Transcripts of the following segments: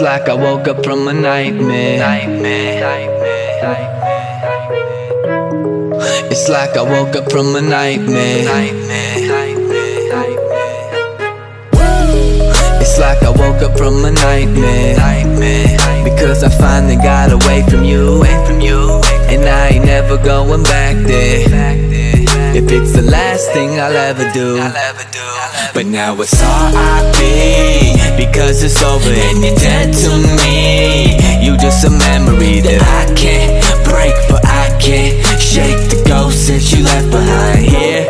It's like I woke up from a nightmare. It's like I woke up from a nightmare. It's like I woke up from a nightmare. Because I finally got away from you. And I ain't never going back there. If it's the last thing I'll ever do. But now it's R.I.P. because it's over and you're dead to me. You just a memory that I can't break, but I can't shake the ghost that you left behind here.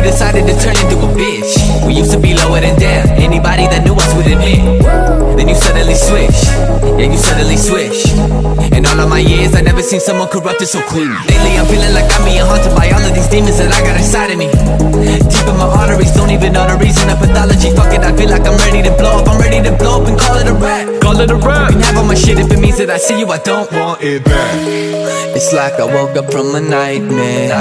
Decided to turn into a bitch. We used to be lower than down. Anybody that knew us would admit. Then you suddenly switch. Yeah, you suddenly switch. In all of my years, I never seen someone corrupted so clean. Lately, I'm feeling like I'm being haunted by all of these demons that I got inside of me. Deep in my arteries, don't even know the reason of pathology. Fuck it, I feel like I'm ready to blow up. I'm ready to blow up and call it a rap. Call it a rap. You can have all my shit if it means that I see you. I don't want it back. It's like I woke up from a nightmare.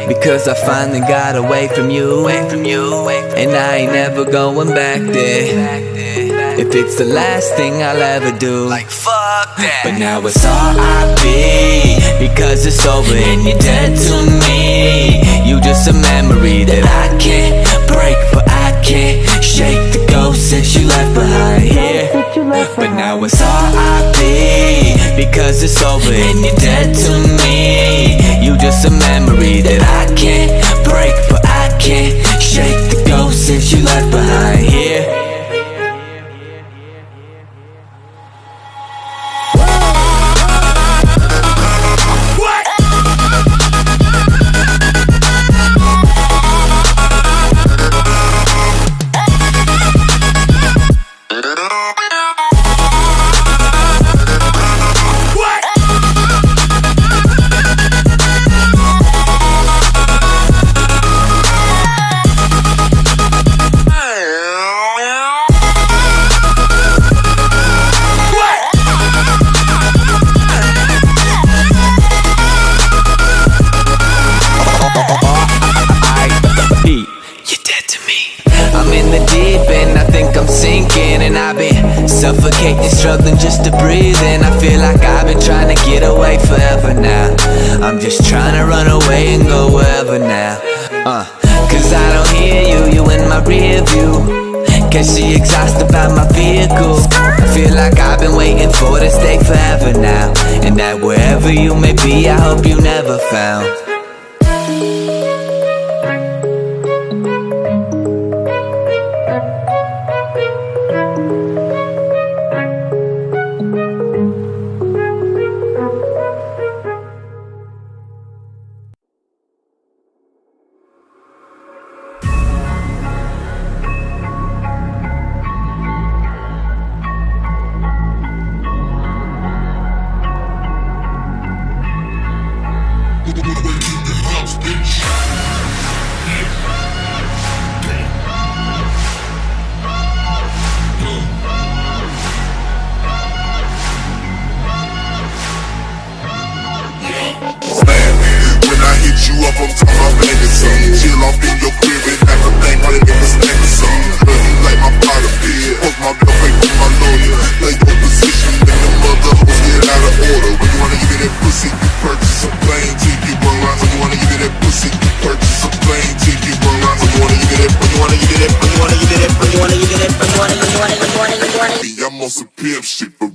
Because I finally got away from you. And I ain't never going back there. If it's the last thing I'll ever do. Like fuck that. But now it's R.I.P. because it's over and you're dead to me. You just a memory that I can't break, but I can't shake the ghost that you left behind here. But now it's R.I.P. because it's over and you're dead to me. You just a memory that I can't break, but I can't shake the ghost that you left behind here. Suffocating, struggling just to breathe. And I feel like I've been trying to get away forever now. I'm just trying to run away and go wherever now. Cause I don't hear you, you in my rear view. Cause she exhausted by my vehicle. I feel like I've been waiting for this day forever now. And that wherever you may be, I hope you never found. I'm on some pimp shit, but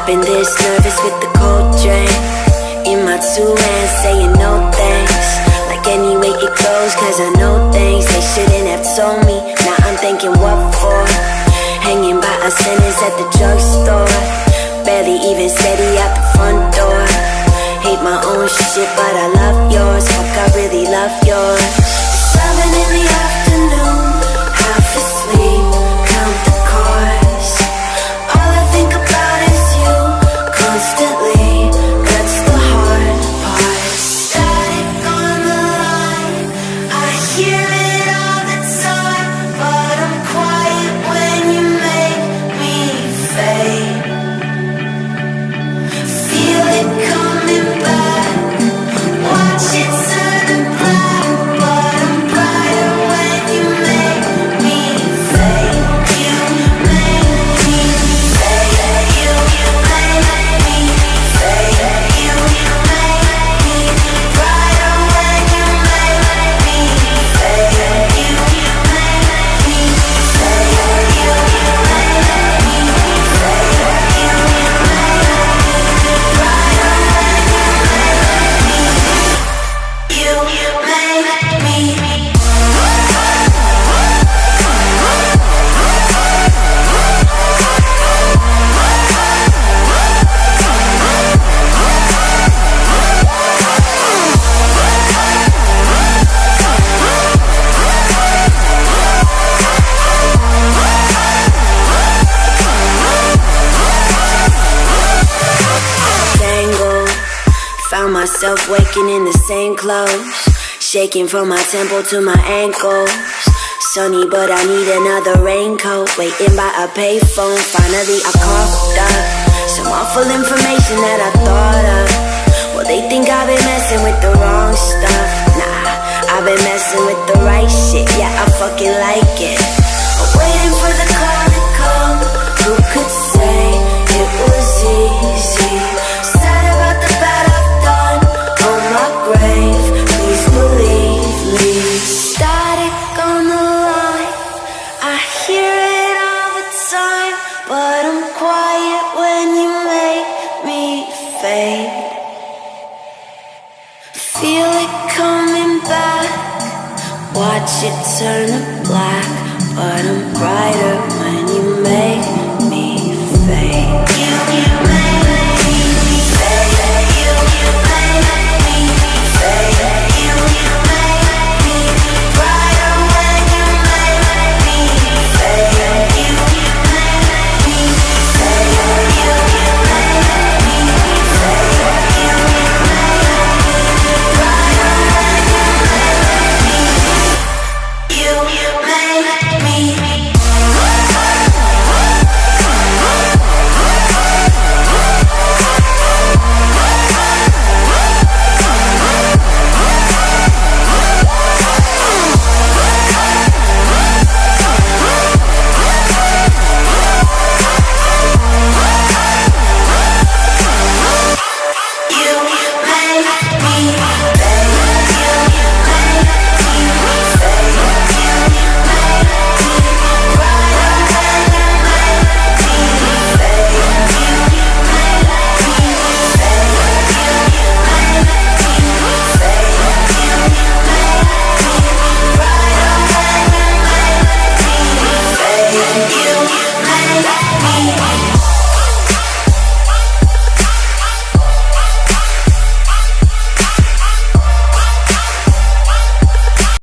been this nervous with the cold drink in my 2 hands, saying no thanks. Like any way it goes, cause I know things they shouldn't have told me. Now I'm thinking what for? Hanging by a sentence at the drugstore. Barely even steady out the front door. Hate my own shit, but I love yours. Fuck, I really love yours. 7 in the afternoon, half asleep, count the cars. All I think about is you, constantly. That's the hard part. Static on the line, I hear it all the time, but I'm quiet when you make me fade. Feel it coming back, watch it turn to black, but I'm brighter when you make me fade. You make me fade. You make me fade. You make me brighter when you make me fade. You make me fade. You make me fade. You tangled. Found myself waking in the same clothes, shaking from my temple to my ankles. Sunny, but I need another raincoat. Waiting by a payphone, finally I coughed up some awful information that I thought of. Well, they think I've been messing with the wrong stuff. Nah, I've been messing with the right shit. Yeah, I fucking like it. I'm waiting for the call to come. Who could say it was easy? Sad about the bad I've done on my grave. Please believe me. Static on the line, I hear it all the time, but I'm quiet when you make me fade. Feel it coming back, watch it turn to black, but I'm